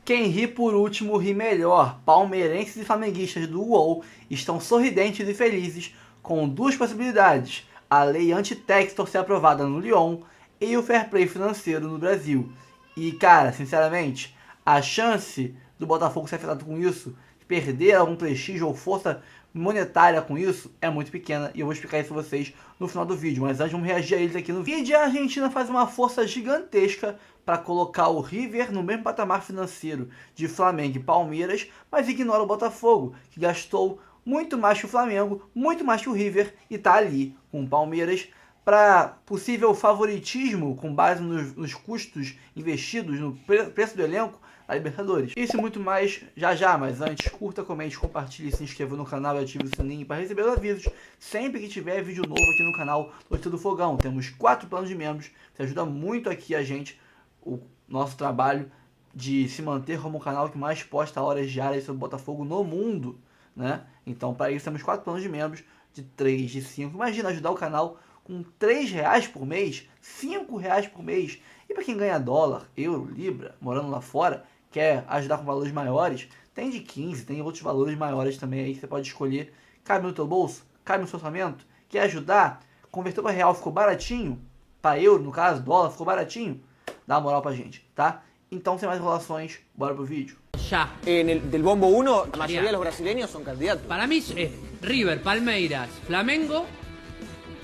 Quem ri por último ri melhor. Palmeirenses e flamenguistas do UOL estão sorridentes e felizes com duas possibilidades: a lei anti-Textor ser aprovada no Lyon e o fair play financeiro no Brasil. E cara, sinceramente, a chance do Botafogo ser afetado com isso, perder algum prestígio ou força monetária com isso, é muito pequena, e eu vou explicar isso pra vocês no final do vídeo. Mas antes vamos reagir a eles aqui no vídeo. A Argentina faz uma força gigantesca para colocar o River no mesmo patamar financeiro de Flamengo e Palmeiras, mas ignora o Botafogo, que gastou muito mais que o Flamengo, muito mais que o River, e tá ali com o Palmeiras para possível favoritismo com base nos custos investidos no preço do elenco da Libertadores. Isso e muito mais já, mas antes, curta, comente, compartilhe, se inscreva no canal e ative o sininho para receber os avisos sempre que tiver vídeo novo aqui no canal Notícia do Fogão. Temos 4 planos de membros, que ajuda muito aqui a gente, o nosso trabalho de se manter como o canal que mais posta horas diárias sobre o Botafogo no mundo, né? Então, para isso, temos 4 planos de membros, de 3, de 5. Imagina ajudar o canal com R$3 por mês, R$5 por mês. E para quem ganha dólar, euro, libra, morando lá fora, quer ajudar com valores maiores, tem de 15, tem outros valores maiores também aí que você pode escolher. Cabe no teu bolso, cabe no seu orçamento, quer ajudar, converteu para real, ficou baratinho, para euro, no caso, dólar, ficou baratinho, dá uma moral pra gente, tá? Então, sem mais enrolações, bora pro vídeo. Ya. Del bombo 1, la mayoría de los brasileños son candidatos. Para mí es River, Palmeiras, Flamengo,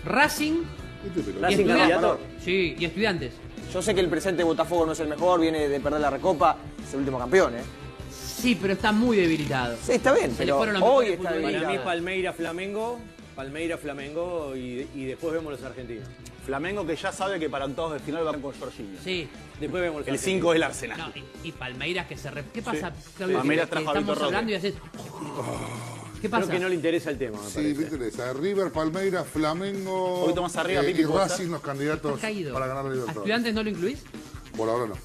Racing y Racing candidato. Sí, y Estudiantes. Yo sé que el presente de Botafogo no es el mejor, viene de perder la Recopa, es el último campeón, ¿eh? Sí, pero está muy debilitado. Sí, está bien, Se le pero fueron los hoy mejores está futbolistas. Para mí debilitado. Palmeiras, Flamengo y después vemos los argentinos. Flamengo que ya sabe que para octavos de final va con Jorginho. Sí. Después vemos los El argentinos. 5 es el Arsenal. No, y Palmeiras que se... ¿Qué pasa, Claudio? Palmeiras Que trajo a Vitor estamos Roque. hablando y haces... ¿Qué pasa? Creo que no le interesa el tema, me Sí, parece. me interesa. River, Palmeiras, Flamengo Un poquito más arriba, y Pipi, ¿puede Racing los candidatos Está caído. para ganar la ¿A Libertadores. Estudiantes no lo incluís? Por ahora no.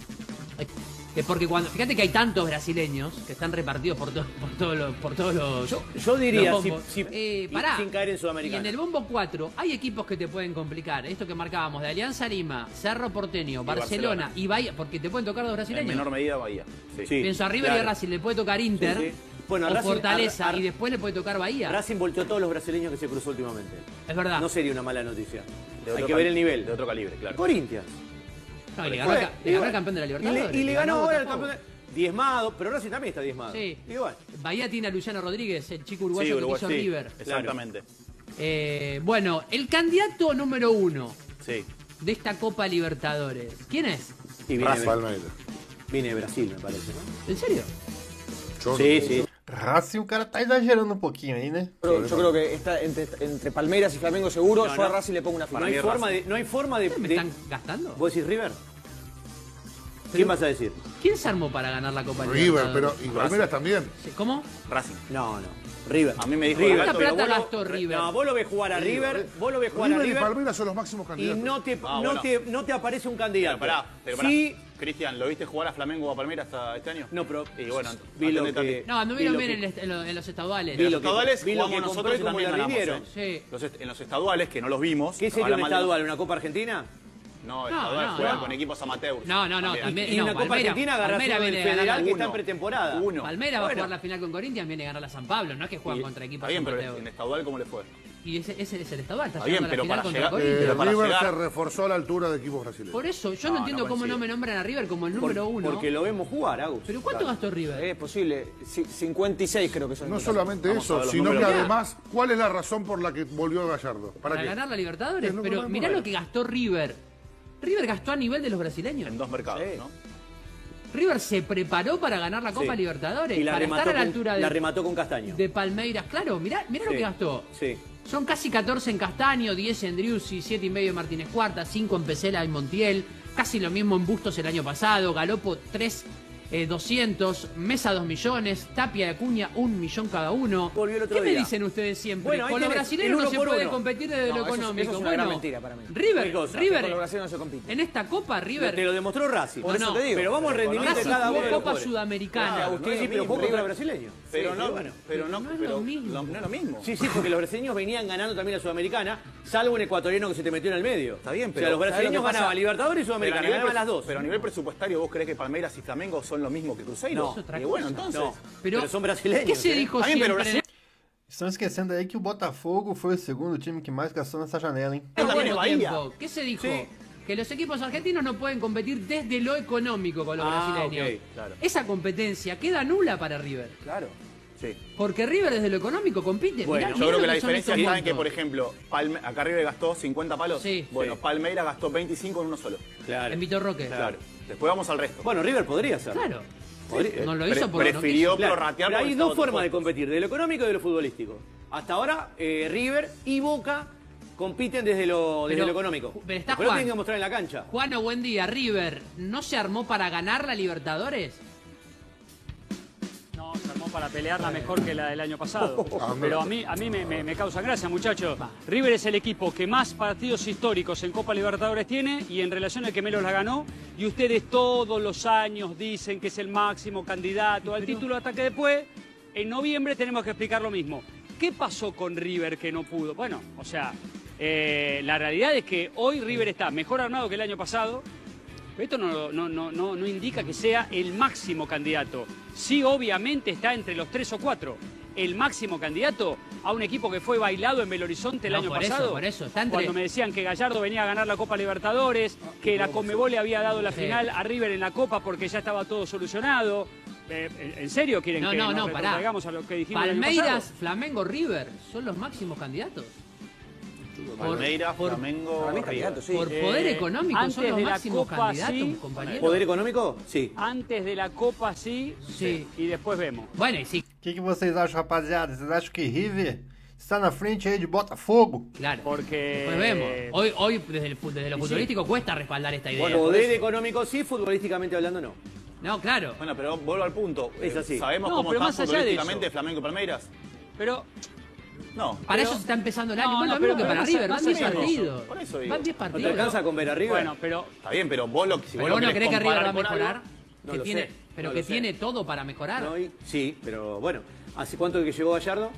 Porque cuando... Fíjate que hay tantos brasileños que están repartidos por todos los... Yo diría, los si, bombos. si- Pará. sin caer en Y Sudamericana. en el bombo 4 hay equipos que te pueden complicar. Esto que marcábamos de Alianza Lima, Cerro Porteño, Barcelona Barcelona. y Bahía, porque te pueden tocar los En brasileños. menor medida Bahía. Sí. Sí. Pienso a River y claro. a Racing le puede tocar Inter Sí, sí. Bueno, o Racing- Fortaleza a- y después le puede tocar Bahía. Racing volteó a todos los brasileños que se cruzó últimamente. Es verdad. No sería una mala noticia. De Hay otro que ver el nivel. De otro calibre, claro. Corinthians. No, y le ganó, Bueno, le ganó igual. el campeón de la Y Libertadores. le ganó ahora el Botafogo. campeón. Diezmado, pero Racing también está diezmado. Sí. Igual. Bahía tiene a Luciano Rodríguez, el chico uruguayo Sí, que Uruguay, hizo sí. River. Exactamente. Bueno, el candidato número 1 Sí. de esta Copa Libertadores, ¿quién es? Y Palmeiras. viene de Brasil, me parece, ¿no? ¿En serio? Yo Sí, no. sí. Racing, o cara tá exagerando um pouquinho aí, né? Yo creo que está entre Palmeiras y Flamengo seguro. No, Yo a no. Racing le pongo una No final. hay forma de... No hay forma de... ¿Me están gastando? ¿Vos decís River? ¿Quién vas a decir? ¿Quién se armó para ganar la Copa River, pero Libertadores? y Palmeiras también. Sí, ¿Cómo? Racing. No, no. River. A mí me dijo River. ¿Cuánta Gato, plata Pero vos gastó River? No, vos lo ves jugar a River, vos lo ves jugar a River y River Palmeiras son los máximos y candidatos. no te aparece un candidato. Pero pará. Sí, Cristian, ¿lo viste jugar a Flamengo o a Palmeiras hasta este año? no, pero Y bueno, vi lo atendete a que... ti. No, anduvieron vi lo bien que- en los estaduales. vi En lo los que- estaduales vi lo jugamos que nosotros compré y como también la ganamos. rindieron. Sí. En los estaduales, que no los vimos. ¿Qué sería habla un mal de estadual? ¿Una Copa Argentina? No, estaduales no, juegan no. con equipos amateurs. No, También. Y no, una Copa Palmeiras- Argentina agarrás Palmeiras uno del viene de ganar Federal que uno. está en pretemporada. Uno. Palmeiras va a Bueno. jugar la final con Corinthians, viene a ganar a San Pablo, no es que juegan contra equipos Está bien, pero amateurs. en estadual, ¿cómo le fue? Y ese es el estadual, está Está bien, llegando a la pero final para contra llegar- Corinthians. pero para River llegar- se reforzó a la altura de equipos brasileños. Por eso, yo no, No, entiendo no cómo no coincido. me nombran a River como el número 1. Porque lo vemos jugar, Agus. ¿Pero cuánto gastó River? Es posible. 56 creo que son. No en total. solamente Vamos a eso, ver los sino que números. además, ¿cuál es la razón por la que volvió Gallardo? ¿Para qué? ganar la Libertadores? Es lo que Pero vamos mirá a ver. lo que gastó River. River gastó a nivel de los brasileños. En dos mercados, Sí. ¿no? River se preparó para ganar la Copa Sí. Libertadores. Y la para remató, estar a la con, altura la remató con Castaño. de Palmeiras. Claro, mirá lo Sí. que gastó. Sí. Son casi 14 en Castaño, 10 en Driussi, 7,5 en Martínez Cuarta, 5 en Pesela y Montiel. Casi lo mismo en Bustos el año pasado. Galopo 3,200. Mesa 2 millones. Tapia y Acuña 1 millón cada uno. Volvió el otro ¿Qué me día. dicen ustedes siempre? Bueno, ahí Con los tenés brasileños el no uno se por puede uno. competir desde No, lo eso es económico. una Bueno, gran mentira para mí. ¿Qué River, cosa? Con River, los brasileños no se compite. en esta Copa, Te River lo demostró Racing. Por eso no, te digo. Pero vamos al rendimiento de Racing cada jugó uno de los Copa jugadores. Sudamericana. Agustín, no es sí, lo pero mismo, jugó contra River. brasileños. Pero Sí, no, bueno. pero no, No es pero lo mismo. no es lo mismo. Sí, sí, porque los brasileños venían ganando también la Sudamericana, salvo un ecuatoriano que se te metió en el medio. Está bien, O pero sea, los ¿sabes brasileños lo que pasa? ganaban Libertadores y Pero Sudamericana, ganaban las dos. Pero a nivel presupuestario, ¿vos creés que Palmeiras y Flamengo son lo mismo que Cruzeiro. otra y bueno, cosa. entonces. No, Pero, pero son brasileños. ¿qué se dijo Está bien, pero siempre? Estão esquecendo aí que o Botafogo foi o segundo time que mais gastou nessa janela, hein? Al También mismo es Bahía. tiempo, ¿qué se dijo? Sí. Que los equipos argentinos no pueden competir desde lo económico con los brasileños. Ok, claro. Esa competencia queda nula para River. Claro. Sí. Porque River desde lo económico compite. Bueno, Mirá, Yo creo mirá que lo la son diferencia estos está en que, montos. por ejemplo, acá River gastó 50 palos. Sí. Bueno, Sí. Palmeiras gastó 25 en uno solo. Claro. En Vitor Roque. Claro. Después vamos al resto. Bueno, River podría ser. Claro. Podría- No lo hizo porque no prefirió quiso. Claro, prorratear. pero hay porque dos estaba formas de otro competir, de lo económico y de lo futbolístico. Hasta ahora, River y Boca compiten desde lo económico. pero está Después lo Juan. tienen que mostrar en la cancha. Juano, buen día. River, ¿no se armó para ganar la Libertadores? No, se armó para pelearla mejor que la del año pasado. Pero a mí me causa gracia, muchachos. River es el equipo que más partidos históricos en Copa Libertadores tiene y en relación al que menos la ganó. Y ustedes todos los años dicen que es el máximo candidato al título hasta que después, en noviembre, tenemos que explicar lo mismo. ¿Qué pasó con River que no pudo? Bueno, o sea, la realidad es que hoy River está mejor armado que el año pasado. Esto no indica que sea el máximo candidato. Sí, obviamente está entre los 3 o 4. El máximo candidato a un equipo que fue bailado en Belo Horizonte el No, año por eso, pasado. por eso, está entre- Cuando me decían que Gallardo venía a ganar la Copa Libertadores, que la Conmebol le había dado la Sí. final a River en la Copa porque ya estaba todo solucionado. ¿En serio quieren No, que no, nos pará. retrotraigamos a lo que dijimos el año Palmeiras, pasado? Flamengo, River son los máximos candidatos. Palmeiras, Flamengo, Para mí es River. candidato, sí. Por poder económico antes son los de la máximos Copa, candidatos, sí. compañeros. ¿Poder económico? Sí. Antes de la Copa sí, Sí. y después vemos. Bueno, y sí, O que vocês acham, rapaziada? Vocês acham que River está na frente aí de Botafogo? claro. Porque- Después vemos. Hoy desde lo futbolístico cuesta respaldar esta idea. Bueno, poder económico sí, futbolísticamente hablando no. No, claro. Bueno, pero vuelvo al punto. Es así. ¿Sabemos No, cómo pero está más allá de futbolísticamente eso. Flamengo y Palmeiras? Pero No. Para eso se está empezando el año. No, Bueno, no, lo mismo pero que para más- River, más van 10 allá de eso. partidos. Por eso digo. Van 10 ¿No te partidos. alcanza con ver a River? bueno, pero Está bien, pero vos lo que si ¿Pero vos vos no querés crees que River va a comparar con mejorar? algo, No Que lo tiene, sé, pero no que lo sé. tiene todo para mejorar. No, sí, pero bueno. ¿Hace cuánto que llegó Gallardo?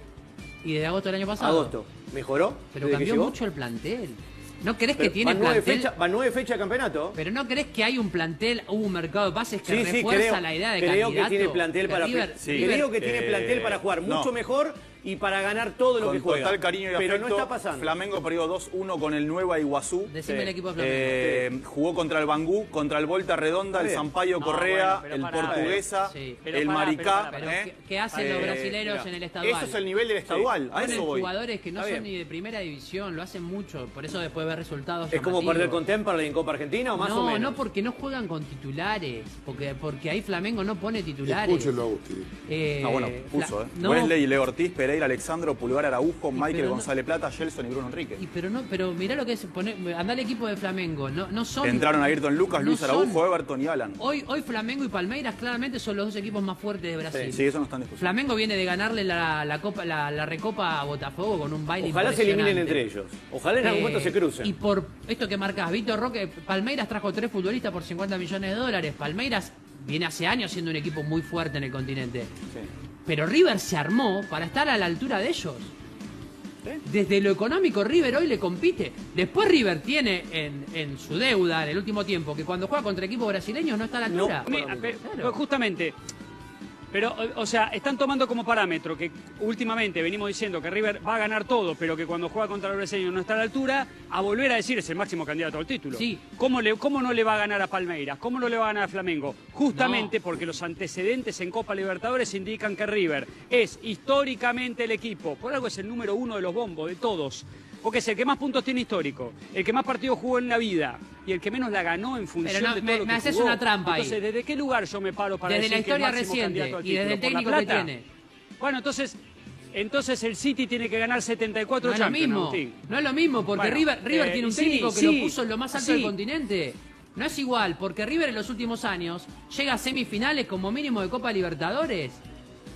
Y desde agosto del año pasado. Agosto. ¿Mejoró? Pero desde que cambió llegó? mucho el plantel. ¿No crees que Pero tiene van 9 plantel? fechas, van 9 fechas de campeonato. Pero ¿no crees que hay un plantel, hubo un mercado de pases que Sí, sí, refuerza creo, la idea de creo candidato? que tiene plantel De para River, sí. River- creo que tiene plantel para jugar no. mucho mejor y para ganar todo lo Con que juega. total cariño y pero afecto, no está pasando. Flamengo perdió 2-1 con el Nueva Iguazú. Decime el equipo de Flamengo. Jugó contra el Bangú, contra el Volta Redonda, el Está bien. Sampaio No, Correa, bueno, pero el pará, Portuguesa, sí. Pero el pará, Maricá. pero Pero ¿qué hacen los brasileros mirá, en el estadual? Eso es el nivel del estadual, a Ponen eso voy. jugadores que no Está son bien. ni de primera división, lo hacen mucho, por eso después ver resultados ¿Es como llamativos. perder con Temperley en Copa Argentina o más o menos? No, porque no juegan con titulares, porque ahí Flamengo no pone titulares. Escúchenlo, Agustín. Ah, bueno, puso, no, Wesley, Leo Ortiz, Pereira, Alexandro, Pulgar, Araujo, Michael pero no- González Plata, Gelson y Bruno Enrique. pero mirá lo que es poner, andá al equipo de Flamengo, no son. Entraron Ayrton Lucas, no Luis son- Araujo, Everton y Alan. Hoy Flamengo y Palmeiras claramente son los dos equipos más fuertes de Brasil. Sí, eso no está en discusión. Flamengo viene de ganarle la recopa a Botafogo con un baile Ojalá se eliminen impresionante. entre ellos. Ojalá en algún momento se crucen. Y por esto que marcas, Vitor Roque, Palmeiras trajo 3 futbolistas por 50 millones de dólares. Palmeiras viene hace años siendo un equipo muy fuerte en el continente. Sí. Pero River se armó para estar a la altura de ellos. Desde lo económico, River hoy le compite. Después River tiene en su deuda en el último tiempo que cuando juega contra equipos brasileños no está a la altura. Pero justamente, pero, o sea, están tomando como parámetro que últimamente venimos diciendo que River va a ganar todo, pero que cuando juega contra los brasileños no está a la altura, a volver a decir es el máximo candidato al título. Sí. ¿Cómo no le va a ganar a Palmeiras? ¿Cómo no le va a ganar a Flamengo? Justamente No. porque los antecedentes en Copa Libertadores indican que River es históricamente el equipo, por algo es el número 1 de los bombos, de todos. Porque es el que más puntos tiene histórico, el que más partidos jugó en la vida y el que menos la ganó en función Pero no, de todo lo que me haces jugó. una trampa ahí. Entonces, ¿desde qué lugar yo me paro para Desde la decir que el historia máximo reciente candidato al y desde el título? ¿Por técnico la que plata? tiene. Bueno, entonces el City tiene que ganar 74 No es lo Champions, mismo, Agustín. no es lo mismo, porque Bueno, River tiene un sí, técnico que sí, lo puso en lo más alto sí. del continente. No es igual, porque River en los últimos años llega a semifinales como mínimo de Copa Libertadores.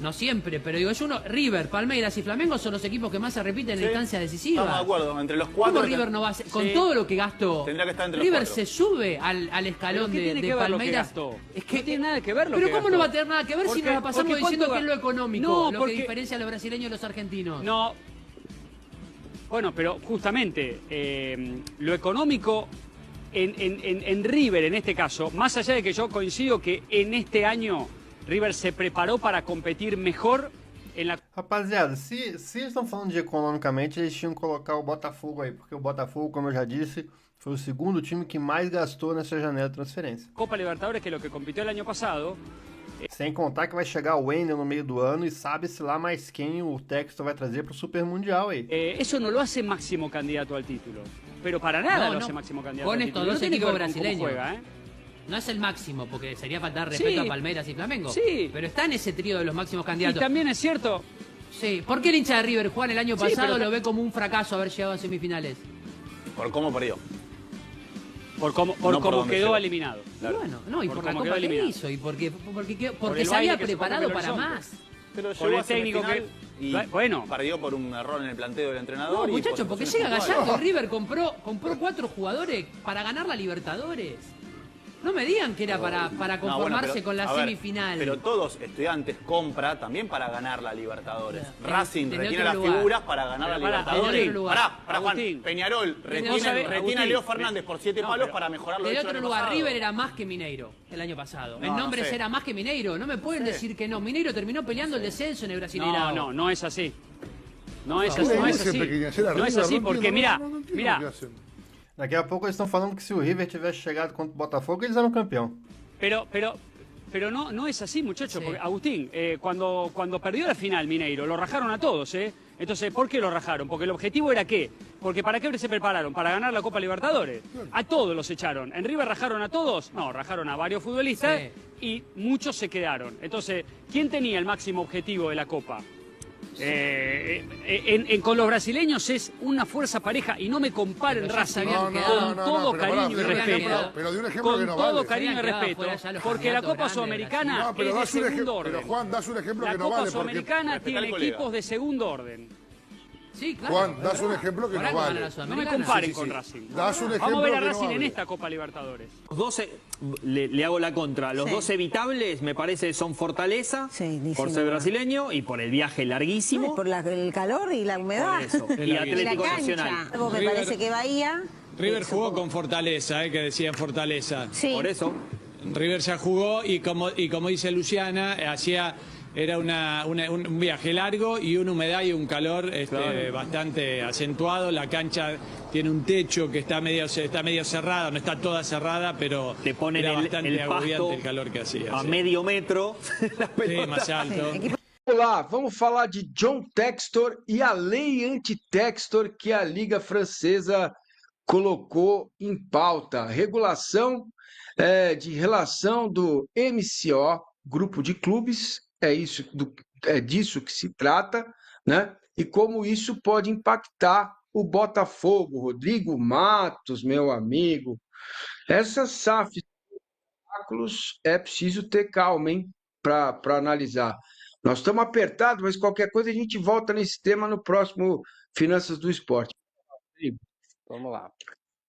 No siempre, pero digo, es uno, River, Palmeiras y Flamengo son los equipos que más se repiten en Sí, instancias decisivas. Estamos de acuerdo, entre los cuatro. ¿Cómo River no va a ser? Con Sí. todo lo que gastó, Tendría que estar entre los River cuatro. se sube al ¿Pero escalón qué tiene de que ver lo que Palmeiras. gastó? Es que No tiene nada que ver lo pero que ¿cómo gastó? no va a tener nada que ver si Porque- nos la pasamos porque diciendo ¿cuánto que es lo ga- económico, No, lo porque- que diferencia a los brasileños y los argentinos? No. Bueno, pero justamente lo económico en River, en este caso, más allá de que yo coincido que en este año River se preparó para competir mejor en la... Rapaziada, se eles estão falando de economicamente, eles tinham que colocar o Botafogo aí, porque o Botafogo, como eu já disse, foi o segundo time que mais gastou nessa janela de transferência. Copa Libertadores, que es lo que compitió el año pasado. Sem contar que vai chegar o Wendel no meio do ano e sabe-se lá mais quem o Textor vai trazer pro Super Mundial aí. Eso no lo hace máximo candidato al título, pero para nada No, lo no. hace máximo candidato Con al estos título. dos No tiene que equipos ver con cómo brasileños. juega, ¿eh? No es el máximo, porque sería faltar respeto Sí. a Palmeiras y Flamengo. Sí. Pero está en ese trío de los máximos Y candidatos. también es cierto, Sí. ¿Por qué el hincha de River, Juan, el año Sí, pasado pero- lo ve como un fracaso haber llegado a semifinales? Por cómo perdió. por cómo, No por cómo dónde quedó llegó. eliminado. Y bueno, no, y Por por la cómo Copa quedó que eliminado. hizo, y porque Por se el había baile que se fue preparado con Belo para Horizonte. más. Pero Con llegó el a técnico semifinal y bueno. perdió por un error en el planteo del entrenador. No, y muchachos, por porque situaciones llega puntuales. Gallardo y River compró 4 jugadores para ganar la Libertadores. No me digan que era para No, bueno, conformarse pero, con la a ver, semifinal. Pero todos Estudiantes compra también para ganar la Libertadores. En- Racing en retiene otro las lugar. figuras para ganar Pero la pará, Libertadores. en otro lugar. Pará, Juan. Agustín. Peñarol Vos retiene, sabés, retiene a Agustín, Leo Fernández por 7 no, palos pero- para mejorar lo De hecho el otro año lugar, pasado. River era más que Mineiro el año pasado. No, en no nombres sé. era más que Mineiro. No me pueden decir que no. Mineiro terminó peleando el descenso en el Brasileirao. No es así. No es Ustedes así, no es dicen así. pequeñas, era No es River, así, no porque entiendo, mira, no entiendo o que mira, hacen. Daqui a pouco eles estão falando que se o River tivesse chegado contra o Botafogo, eles eram campeão. pero no es así, muchachos. Sí. Porque, Agustín, cuando perdió la final Mineiro, lo rajaron a todos, ¿eh? Entonces, ¿por qué lo rajaron? Porque el objetivo era ¿qué? Porque ¿para qué se prepararon? ¿Para ganar la Copa Libertadores? A todos los echaron. ¿En River rajaron a todos? No, rajaron a varios futbolistas y muchos se quedaron. Entonces, ¿quién tenía el máximo objetivo de la Copa? Con los brasileños es una fuerza pareja y no me comparen Pero ya Racing sabían con que todo pero cariño pará, y de un respeto. ejemplo- pero de un ejemplo Con que no todo vale. cariño y Habían quedado respeto. fuera ya los Porque la candidatos Copa grandes, Sudamericana No, pero es de das un segundo ejemplo, orden. pero Juan, das un ejemplo La que no Copa vale porque Sudamericana Respetá tiene al colega. equipos de segundo orden. Sí, claro. Juan, es das un verdad. ejemplo que Por no algo gana vale. la No me Sudamericana. comparen Sí, sí, con sí. Racing. Das un ejemplo Vamos a ver a que no Racing en vale. esta Copa Libertadores. Los dos, le hago la contra. Los Sí. dos evitables, me parece, son Fortaleza, Sí, ni por sin ser duda. brasileño y por el viaje larguísimo. No, por el calor y la humedad. Por eso. Y Y la Atlético cancha. Nacional. Algo me parece que Bahía. River jugó con Fortaleza, que decían Fortaleza. Sí. Por eso. River ya jugó y como dice Luciana, era un viaje largo y una humedad y un calor bastante acentuado. La cancha tiene un techo que está medio cerrada, no está toda cerrada, pero Te ponen era el bastante pasto agobiante el calor que hacía. a sí. medio metro. Sí, más alto. Olá, vamos falar de John Textor e a lei anti-Textor que a Liga Francesa colocou em pauta. Regulação de relação do MCO, Grupo de Clubes, é disso que se trata, né? E como isso pode impactar o Botafogo. Rodrigo Matos, meu amigo, essa SAF de obstáculos é preciso ter calma, hein, para analisar. Nós estamos apertados, mas qualquer coisa a gente volta nesse tema no próximo Finanças do Esporte. Vamos lá.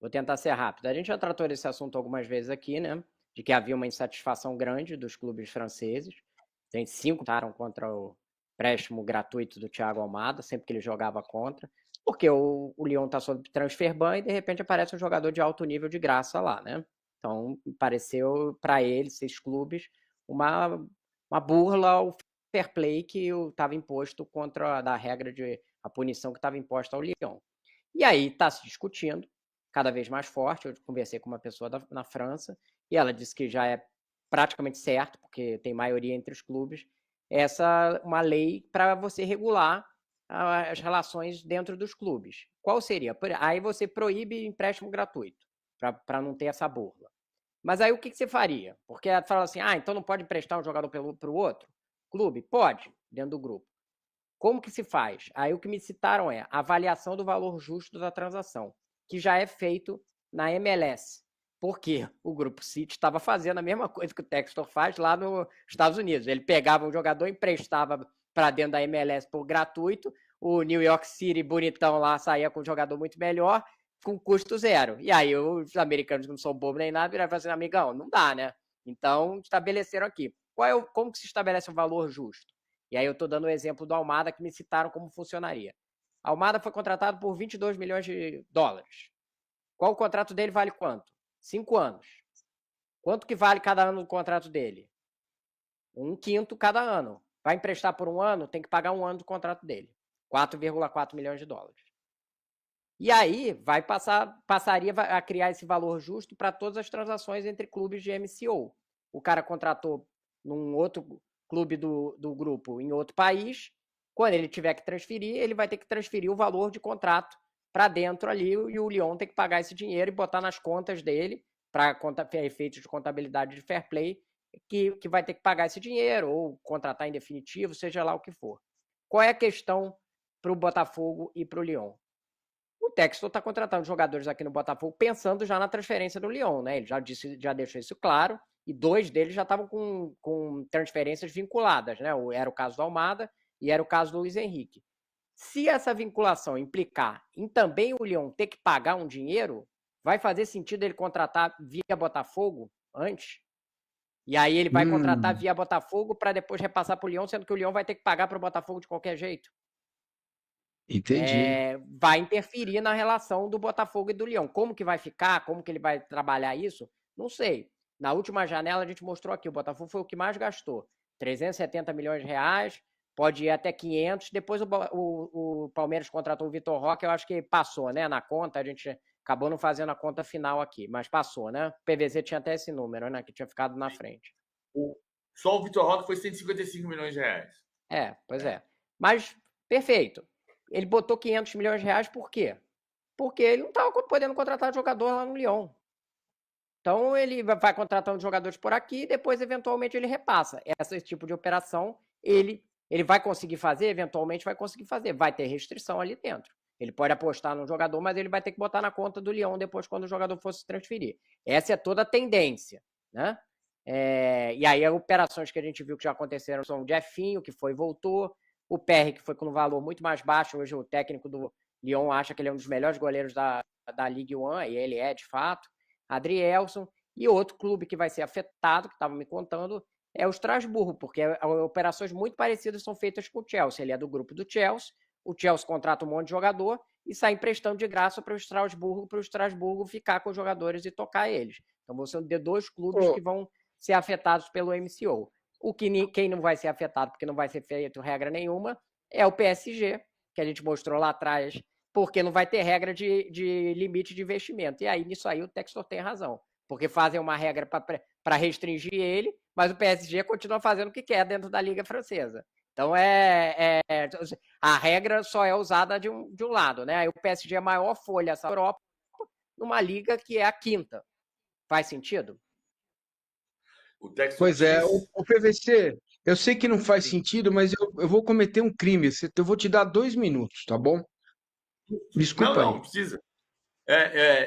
Vou tentar ser rápido. A gente já tratou desse assunto algumas vezes aqui, né? De que havia uma insatisfação grande dos clubes franceses. Tem 5 lutaram contra o empréstimo gratuito do Thiago Almada, sempre que ele jogava contra, porque o Lyon está sob transfer ban e de repente aparece um jogador de alto nível de graça lá, né? Então, pareceu para eles, esses clubes, uma burla ao fair play que estava imposto contra da regra de a punição que estava imposta ao Lyon. E aí está se discutindo, cada vez mais forte. Eu conversei com uma pessoa na França e ela disse que já é praticamente certo, porque tem maioria entre os clubes, uma lei para você regular as relações dentro dos clubes. Qual seria? Aí você proíbe empréstimo gratuito, para não ter essa burla. Mas aí o que você faria? Porque ela fala assim, então não pode emprestar um jogador para o outro clube? Pode, dentro do grupo. Como que se faz? Aí o que me citaram é a avaliação do valor justo da transação, que já é feito na MLS. Porque o Grupo City estava fazendo a mesma coisa que o Textor faz lá nos Estados Unidos. Ele pegava um jogador, emprestava para dentro da MLS por gratuito, o New York City bonitão lá saía com um jogador muito melhor, com custo zero. E aí os americanos não são bobos nem nada, viraram e falaram assim, amigão, não dá, né? Então estabeleceram aqui. Como que se estabelece um valor justo? E aí eu estou dando o exemplo do Almada, que me citaram como funcionaria. Almada foi contratado por 22 milhões de dólares. Qual o contrato dele vale quanto? 5 anos. Quanto que vale cada ano do contrato dele? 1/5 cada ano. Vai emprestar por 1 ano, tem que pagar 1 ano do contrato dele. 4,4 milhões de dólares. E aí passaria a criar esse valor justo para todas as transações entre clubes de MCO. O cara contratou num outro clube do grupo em outro país, quando ele tiver que transferir, ele vai ter que transferir o valor de contrato para dentro ali, e o Lyon tem que pagar esse dinheiro e botar nas contas dele, para efeitos de contabilidade de fair play, que vai ter que pagar esse dinheiro, ou contratar em definitivo, seja lá o que for. Qual é a questão para o Botafogo e para o Lyon? O Textor está contratando jogadores aqui no Botafogo pensando já na transferência do Lyon, né? Ele já deixou isso claro, e 2 deles já estavam com transferências vinculadas, né? Era o caso do Almada e era o caso do Luiz Henrique. Se essa vinculação implicar em também o Lyon ter que pagar um dinheiro, vai fazer sentido ele contratar via Botafogo antes? E aí ele vai contratar via Botafogo para depois repassar para o Lyon, sendo que o Lyon vai ter que pagar para o Botafogo de qualquer jeito. Entendi. Vai interferir na relação do Botafogo e do Lyon. Como que vai ficar? Como que ele vai trabalhar isso? Não sei. Na última janela a gente mostrou aqui, o Botafogo foi o que mais gastou. 370 milhões de reais, pode ir até 500. Depois o Palmeiras contratou o Vitor Roque, eu acho que passou, né? Na conta, a gente acabou não fazendo a conta final aqui, mas passou, né? O PVZ tinha até esse número, né? Que tinha ficado na frente. Só o Vitor Roque foi 155 milhões de reais. Pois é. Mas, perfeito. Ele botou 500 milhões de reais por quê? Porque ele não estava podendo contratar jogador lá no Lyon. Então, ele vai contratando jogadores por aqui e depois, eventualmente, ele repassa. Esse tipo de operação, ele vai conseguir fazer? Eventualmente vai conseguir fazer. Vai ter restrição ali dentro. Ele pode apostar no jogador, mas ele vai ter que botar na conta do Lyon depois, quando o jogador for se transferir. Essa é toda a tendência, né? E aí, as operações que a gente viu que já aconteceram são o Jefinho, que foi e voltou, o PR, que foi com um valor muito mais baixo. Hoje o técnico do Lyon acha que ele é um dos melhores goleiros da Ligue 1, e ele é, de fato. Adrielson. E outro clube que vai ser afetado, que estava me contando, é o Strasbourg, porque operações muito parecidas são feitas com o Chelsea. Ele é do grupo do Chelsea, o Chelsea contrata um monte de jogador e sai emprestando de graça para o Strasbourg ficar com os jogadores e tocar eles. Então vão ser 2 clubes que vão ser afetados pelo MCO. Quem não vai ser afetado, porque não vai ser feito regra nenhuma, é o PSG, que a gente mostrou lá atrás, porque não vai ter regra de limite de investimento. E aí, nisso aí, o Textor tem razão, porque fazem uma regra para restringir ele, mas o PSG continua fazendo o que quer dentro da Liga Francesa. Então, a regra só é usada de um lado, né? Aí o PSG é a maior folha essa Europa, numa liga que é a 5ª. Faz sentido? Pois é, o PVC, eu sei que não faz sentido, mas eu vou cometer um crime. Eu vou te dar 2 minutos, tá bom? Desculpa aí. Não precisa.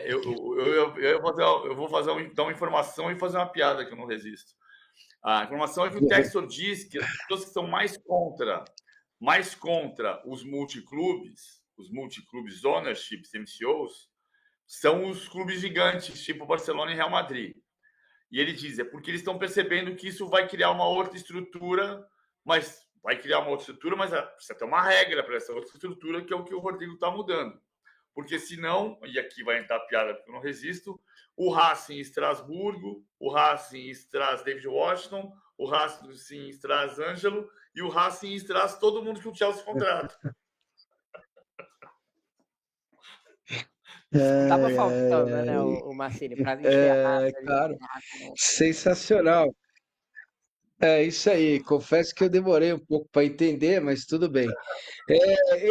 Eu vou dar uma informação e fazer uma piada que eu não resisto. A informação é que o Textor diz que as pessoas que são mais contra os multiclubes ownerships, MCOs, são os clubes gigantes, tipo Barcelona e Real Madrid. E ele diz, porque eles estão percebendo que isso vai criar uma outra estrutura, mas precisa ter uma regra para essa outra estrutura, que é o que o Rodrigo está mudando. Porque senão, e aqui vai entrar a piada porque eu não resisto, o Racing Estrasburgo, o Racing Stras David Washington, o Racing Stras Ângelo e o Racing Stras todo mundo que o Chelsea contrata. Tava faltando, né, o Massini, para encerrar. Claro. Sensacional. É isso aí. Confesso que eu demorei um pouco para entender, mas tudo bem.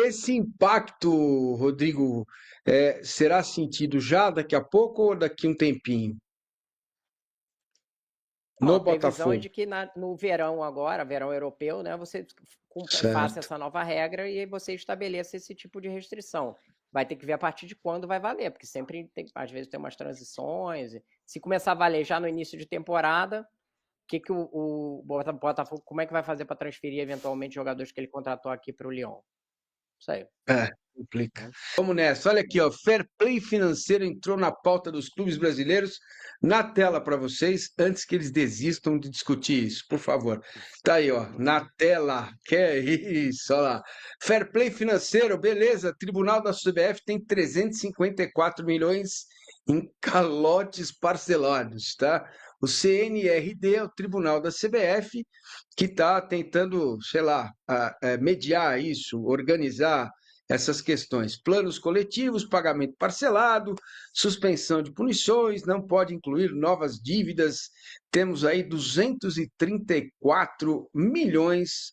Esse impacto, Rodrigo, será sentido já daqui a pouco ou daqui a um tempinho? No A previsão Botafogo. é de que no verão agora, verão europeu, né, você faça essa nova regra e aí você estabeleça esse tipo de restrição. Vai ter que ver a partir de quando vai valer, porque sempre às vezes tem umas transições. Se começar a valer já no início de temporada, que o Botafogo, como é que vai fazer para transferir eventualmente jogadores que ele contratou aqui para o Lyon? Isso aí. Complica. Vamos nessa. Olha aqui, ó. Fair play financeiro entrou na pauta dos clubes brasileiros. Na tela para vocês, antes que eles desistam de discutir isso, por favor. Tá aí, ó. Na tela. Que é isso, olha lá. Fair play financeiro, beleza. Tribunal da CBF tem 354 milhões em calotes parcelados, tá? O CNRD é o tribunal da CBF que está tentando, sei lá, mediar isso, organizar essas questões. Planos coletivos, pagamento parcelado, suspensão de punições, não pode incluir novas dívidas. Temos aí 234 milhões,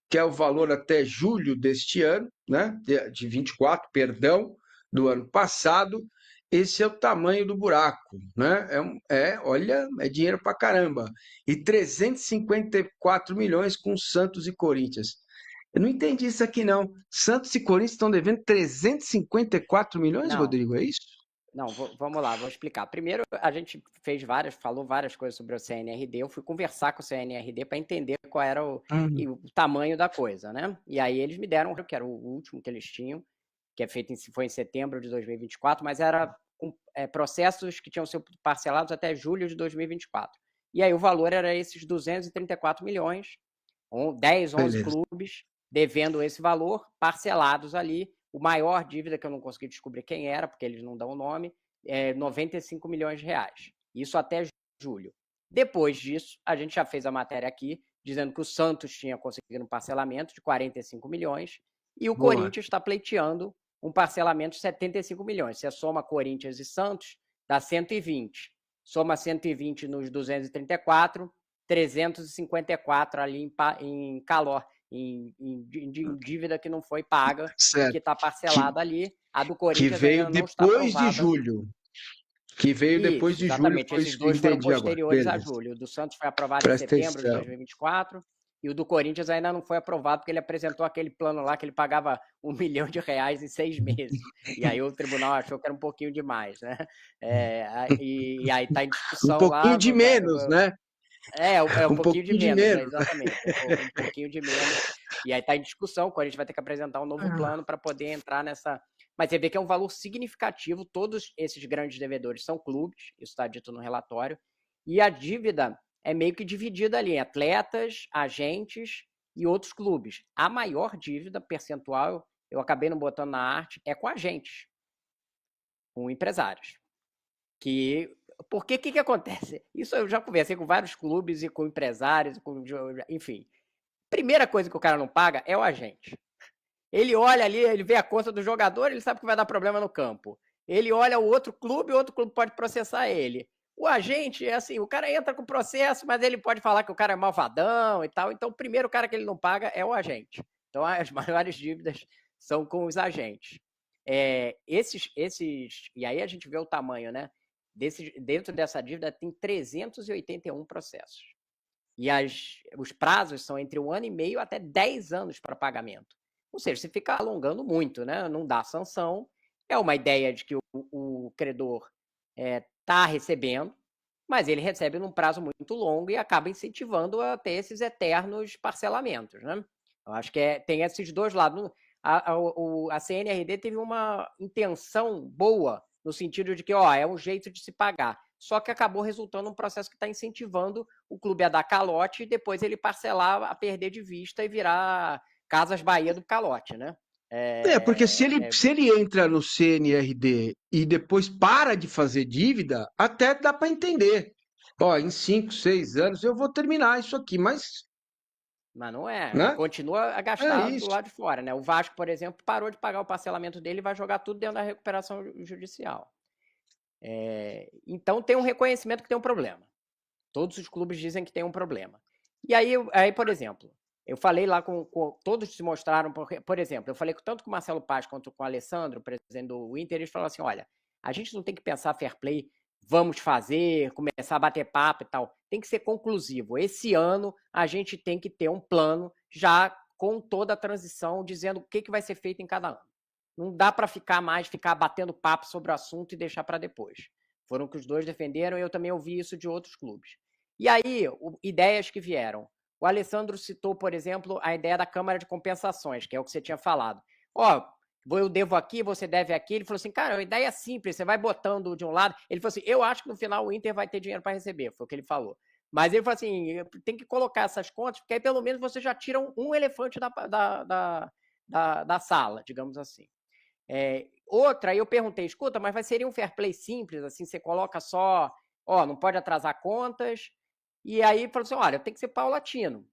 que é o valor até julho deste ano, né? De 24, perdão, do ano passado. Esse é o tamanho do buraco, né? Olha, é dinheiro pra caramba. E 354 milhões com Santos e Corinthians. Eu não entendi isso aqui, não. Santos e Corinthians estão devendo 354 milhões, Não. Rodrigo, é isso? Não, vamos lá, vou explicar. Primeiro, a gente falou várias coisas sobre o CNRD. Eu fui conversar com o CNRD para entender qual era o tamanho da coisa, né? E aí eles me deram, que era o último que eles tinham, que foi em setembro de 2024, mas era processos que tinham sido parcelados até julho de 2024. E aí o valor era esses 234 milhões, 10, 11 Beleza. clubes devendo esse valor, parcelados ali. O maior dívida, que eu não consegui descobrir quem era, porque eles não dão o nome, é 95 milhões de reais. Isso até julho. Depois disso, a gente já fez a matéria aqui, dizendo que o Santos tinha conseguido um parcelamento de 45 milhões e o Boa. Corinthians está pleiteando um parcelamento de 75 milhões. Você soma Corinthians e Santos, dá 120. Soma 120 nos 234, 354 ali em calor. Em dívida que não foi paga, Certo. que está parcelada ali. A do Corinthians Que veio ainda não está depois aprovada. de julho. Que veio depois de julho. Exatamente, Foi esses isso que dois eu foram entendi agora. posteriores a Beleza. julho. O do Santos foi aprovado Presta em setembro de atenção. 2024 e o do Corinthians ainda não foi aprovado porque ele apresentou aquele plano lá que ele pagava R$1 milhão em 6 meses. E aí o tribunal achou que era um pouquinho demais, né? E aí está em discussão Um pouquinho lá. de menos, né? Um pouquinho de menos, menos. exatamente. Um pouquinho de menos. E aí está em discussão, quando a gente vai ter que apresentar um novo plano para poder entrar nessa. Mas você vê que é um valor significativo. Todos esses grandes devedores são clubes, isso está dito no relatório. E a dívida é meio que dividida ali em atletas, agentes e outros clubes. A maior dívida percentual, eu acabei não botando na arte, é com agentes, com empresários. Porque o que acontece? Isso eu já conversei com vários clubes e com empresários, enfim. Primeira coisa que o cara não paga é o agente. Ele olha ali, ele vê a conta do jogador, ele sabe que vai dar problema no campo. Ele olha o outro clube pode processar ele. O agente é assim, o cara entra com processo, mas ele pode falar que o cara é malvadão e tal. Então, o primeiro cara que ele não paga é o agente. Então, as maiores dívidas são com os agentes. E aí a gente vê o tamanho, né? Dentro dessa dívida tem 381 processos. E os prazos são entre 1 ano e meio até 10 anos para pagamento. Ou seja, se ficar alongando muito, né, não dá sanção, é uma ideia de que o credor está recebendo, mas ele recebe num prazo muito longo e acaba incentivando a ter esses eternos parcelamentos, né? Eu acho que tem esses dois lados. A CNRD teve uma intenção boa, no sentido de que é um jeito de se pagar. Só que acabou resultando um processo que está incentivando o clube a dar calote e depois ele parcelar, a perder de vista e virar Casas Bahia do calote, né? Porque se ele entra no CNRD e depois para de fazer dívida, até dá para entender. Em 5, 6 anos eu vou terminar isso aqui, mas não é. Né? Continua a gastar do lado de fora, né? O Vasco, por exemplo, parou de pagar o parcelamento dele e vai jogar tudo dentro da recuperação judicial. Então tem um reconhecimento que tem um problema. Todos os clubes dizem que tem um problema. E aí por exemplo, eu falei lá com todos se mostraram, por exemplo, eu falei tanto com o Marcelo Paz quanto com o Alessandro, presidente do Inter, eles falaram assim, olha, a gente não tem que pensar fair play, vamos fazer, começar a bater papo e tal. Tem que ser conclusivo. Esse ano a gente tem que ter um plano já com toda a transição, dizendo o que vai ser feito em cada ano. Não dá para ficar batendo papo sobre o assunto e deixar para depois. Foram que os dois defenderam e eu também ouvi isso de outros clubes. E aí, ideias que vieram. O Alessandro citou, por exemplo, a ideia da Câmara de Compensações, que é o que você tinha falado. Eu devo aqui, você deve aqui. Ele falou assim, cara, a ideia é simples, você vai botando de um lado. Ele falou assim, eu acho que no final o Inter vai ter dinheiro para receber, foi o que ele falou. Mas ele falou assim, tem que colocar essas contas, porque aí pelo menos você já tira um elefante da sala, digamos assim. outra, aí eu perguntei, escuta, mas seria um fair play simples, assim, você coloca só, ó, não pode atrasar contas, e aí falou assim, olha, tem que ser paulatino.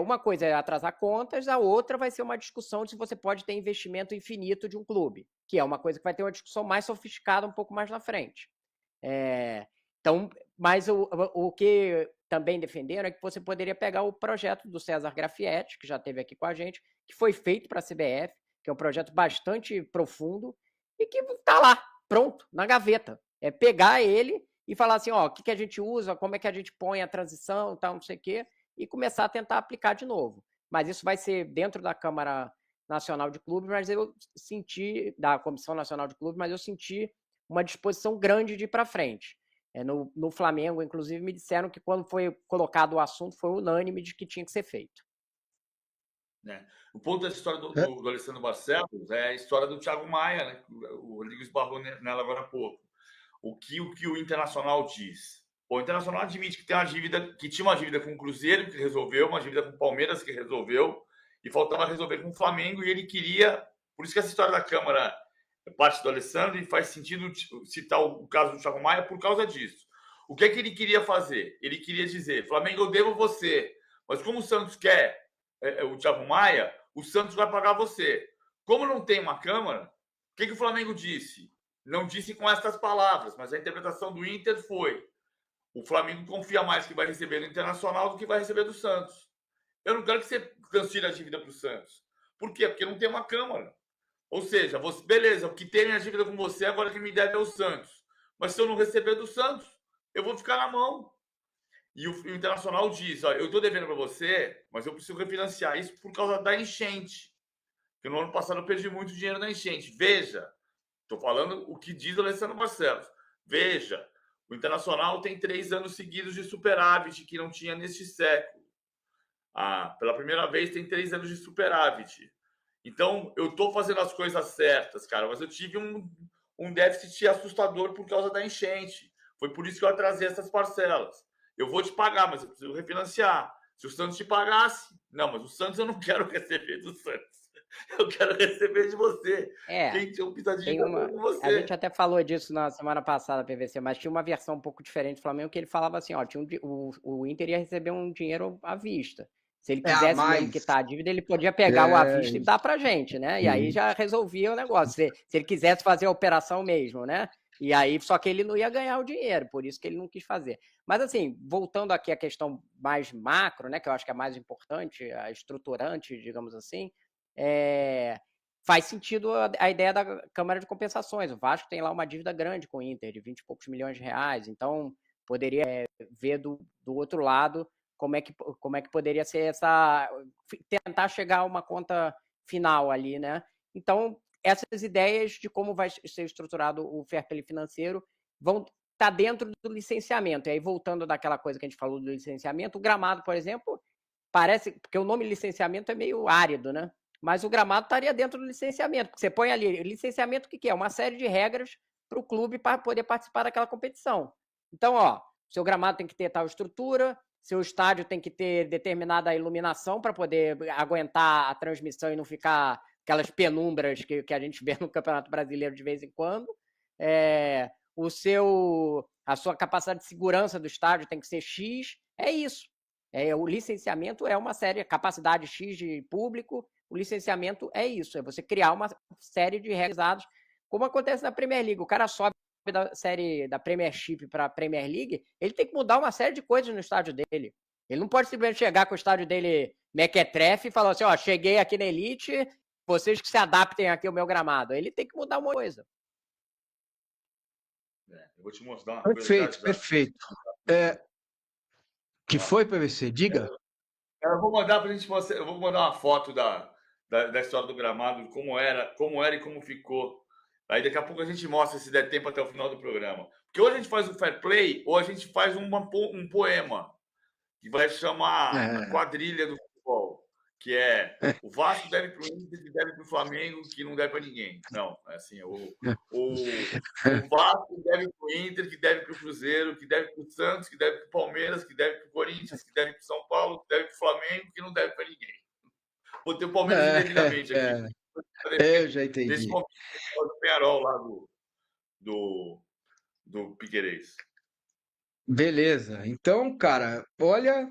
Uma coisa é atrasar contas, a outra vai ser uma discussão de se você pode ter investimento infinito de um clube, que é uma coisa que vai ter uma discussão mais sofisticada um pouco mais na frente. Então, mas o que também defenderam é que você poderia pegar o projeto do César Grafietti, que já esteve aqui com a gente, que foi feito para a CBF, que é um projeto bastante profundo e que está lá, pronto, na gaveta. É pegar ele e falar assim, ó, o que a gente usa, como é que a gente põe a transição, tal, não sei o quê, e começar a tentar aplicar de novo. Mas isso vai ser dentro da Câmara Nacional de Clubes, mas eu senti, da Comissão Nacional de Clubes, mas eu senti uma disposição grande de ir para frente. No Flamengo, inclusive, me disseram que quando foi colocado o assunto, foi unânime de que tinha que ser feito. O ponto dessa história do Alessandro Barcelos é a história do Thiago Maia, né? O Rodrigo esbarrou nela agora há pouco. O que o Internacional diz? O Internacional admite que tinha uma dívida com o Cruzeiro, que resolveu, uma dívida com o Palmeiras, que resolveu, e faltava resolver com o Flamengo, e ele queria... Por isso que essa história da Câmara é parte do Alessandro, e faz sentido citar o caso do Thiago Maia por causa disso. O que é que ele queria fazer? Ele queria dizer, Flamengo, eu devo você, mas como o Santos quer o Thiago Maia, o Santos vai pagar você. Como não tem uma Câmara, o que o Flamengo disse? Não disse com estas palavras, mas a interpretação do Inter foi: o Flamengo confia mais que vai receber do Internacional do que vai receber do Santos. Eu não quero que você transfira a dívida para o Santos. Por quê? Porque não tem uma Câmara. Ou seja, beleza, o que tem minha dívida com você agora que me deve é o Santos. Mas se eu não receber do Santos, eu vou ficar na mão. E o Internacional diz, ó, eu estou devendo para você, mas eu preciso refinanciar isso por causa da enchente. Porque no ano passado eu perdi muito dinheiro na enchente. Veja, estou falando o que diz o Alessandro Barcelos. Veja, o Internacional tem 3 anos seguidos de superávit que não tinha neste século. Pela primeira vez tem 3 anos de superávit. Então, eu estou fazendo as coisas certas, cara, mas eu tive um déficit assustador por causa da enchente. Foi por isso que eu atrasei essas parcelas. Eu vou te pagar, mas eu preciso refinanciar. Se o Santos te pagasse... Não, mas o Santos eu não quero receber do Santos. Eu quero receber de você. Quem tem um pitadinho com você. A gente até falou disso na semana passada, PVC, mas tinha uma versão um pouco diferente do Flamengo, que ele falava assim, ó, o Inter ia receber um dinheiro à vista. Se ele quisesse mesmo quitar a dívida, ele podia pegar o à vista e dar pra gente, né? E aí já resolvia o negócio. Se ele quisesse fazer a operação mesmo, né? E aí, só que ele não ia ganhar o dinheiro, por isso que ele não quis fazer. Mas assim, voltando aqui à questão mais macro, né? Que eu acho que é a mais importante, a estruturante, digamos assim, faz sentido a ideia da Câmara de Compensações. O Vasco tem lá uma dívida grande com o Inter, de 20 e poucos milhões de reais, então poderia ver do outro lado como é que poderia ser tentar chegar a uma conta final ali, né? Então, essas ideias de como vai ser estruturado o fair play financeiro vão estar dentro do licenciamento. E aí, voltando daquela coisa que a gente falou do licenciamento, o gramado, por exemplo, parece... Porque o nome licenciamento é meio árido, né? Mas o gramado estaria dentro do licenciamento. Porque você põe ali, licenciamento, o que é? Uma série de regras para o clube para poder participar daquela competição. Então, ó, seu gramado tem que ter tal estrutura, seu estádio tem que ter determinada iluminação para poder aguentar a transmissão e não ficar aquelas penumbras que a gente vê no Campeonato Brasileiro de vez em quando. A sua capacidade de segurança do estádio tem que ser X. É isso. O licenciamento é uma série, capacidade X de público. O licenciamento é isso. É você criar uma série de regras, como acontece na Premier League. O cara sobe da série da Premiership para a Premier League, ele tem que mudar uma série de coisas no estádio dele. Ele não pode simplesmente chegar com o estádio dele mequetrefe e falar assim, ó, cheguei aqui na Elite, vocês que se adaptem aqui ao meu gramado. Ele tem que mudar uma coisa. Eu vou te mostrar uma coisa. Perfeito. Que foi, PVC? Diga. Eu vou mandar pra gente mostrar, eu vou mandar uma foto da história do gramado, como era e como ficou. Aí daqui a pouco a gente mostra, se der tempo, até o final do programa. Porque ou a gente faz o fair play, ou a gente faz um poema, que vai chamar a quadrilha do futebol, que é o Vasco deve para o Inter, que deve para o Flamengo, que não deve para ninguém. Não, é assim, o Vasco deve para o Inter, que deve para o Cruzeiro, que deve para o Santos, que deve para o Palmeiras, que deve para o Corinthians, que deve para o São Paulo, que deve para o Flamengo, que não deve para ninguém. Vou ter o Palmeiras indevidamente aqui. Eu já entendi. Penharol lá do Piquerez. Beleza. Então, cara, olha.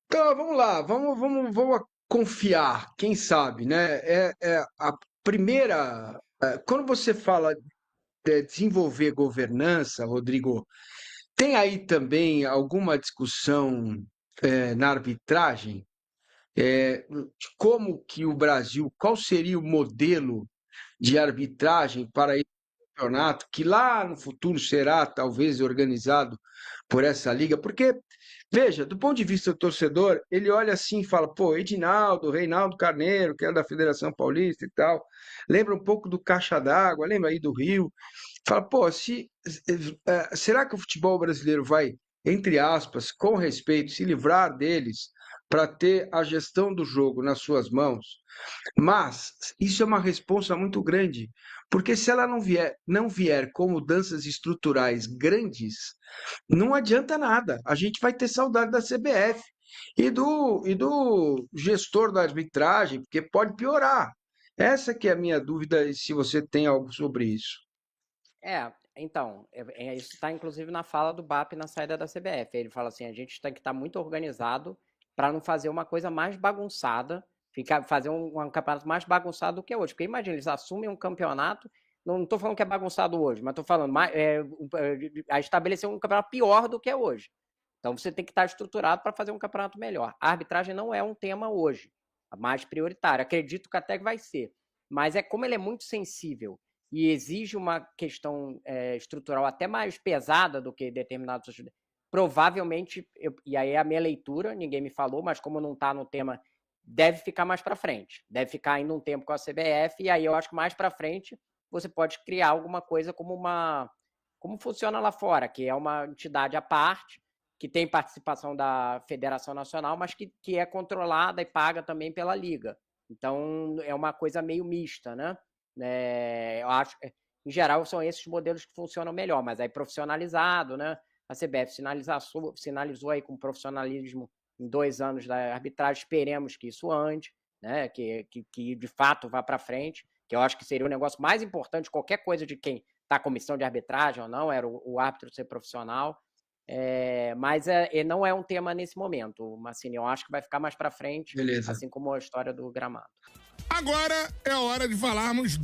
Então, vamos lá. Vamos confiar. Quem sabe, né? É a primeira. Quando você fala de desenvolver governança, Rodrigo, tem aí também alguma discussão na arbitragem? De como que o Brasil, qual seria o modelo de arbitragem para esse campeonato, que lá no futuro será talvez organizado por essa liga? Porque, veja, do ponto de vista do torcedor, ele olha assim e fala, pô, Edinaldo, Reinaldo Carneiro, que é da Federação Paulista e tal, lembra um pouco do Caixa d'Água, lembra aí do Rio, fala, pô, será que o futebol brasileiro vai, entre aspas, com respeito, se livrar deles para ter a gestão do jogo nas suas mãos? Mas isso é uma responsa muito grande, porque se ela não vier com mudanças estruturais grandes, não adianta nada. A gente vai ter saudade da CBF e do gestor da arbitragem, porque pode piorar. Essa que é a minha dúvida, e se você tem algo sobre isso. Então, isso está inclusive na fala do BAP na saída da CBF. Ele fala assim, a gente tem que estar muito organizado para não fazer uma coisa mais bagunçada, fazer um campeonato mais bagunçado do que é hoje. Porque imagina, eles assumem um campeonato, não estou falando que é bagunçado hoje, mas estou falando a estabelecer um campeonato pior do que é hoje. Então você tem que estar estruturado para fazer um campeonato melhor. A arbitragem não é um tema hoje, a mais prioritário. Acredito que até que vai ser. Mas como ele é muito sensível e exige uma questão estrutural até mais pesada do que determinados... Provavelmente, e aí é a minha leitura, ninguém me falou, mas como não está no tema, deve ficar mais para frente. Deve ficar ainda um tempo com a CBF, e aí eu acho que mais para frente você pode criar alguma coisa como funciona lá fora, que é uma entidade à parte, que tem participação da Federação Nacional, mas que é controlada e paga também pela Liga. Então, é uma coisa meio mista, né? Eu acho, em geral, são esses modelos que funcionam melhor, mas aí profissionalizado, né? A CBF sinalizou aí com profissionalismo em 2 anos da arbitragem, esperemos que isso ande, né? Que de fato vá para frente, que eu acho que seria o negócio mais importante, qualquer coisa de quem está comissão de arbitragem ou não, era o árbitro ser profissional, mas não é um tema nesse momento, Massini, eu acho que vai ficar mais para frente, Beleza. Assim como a história do gramado. Agora é hora de falarmos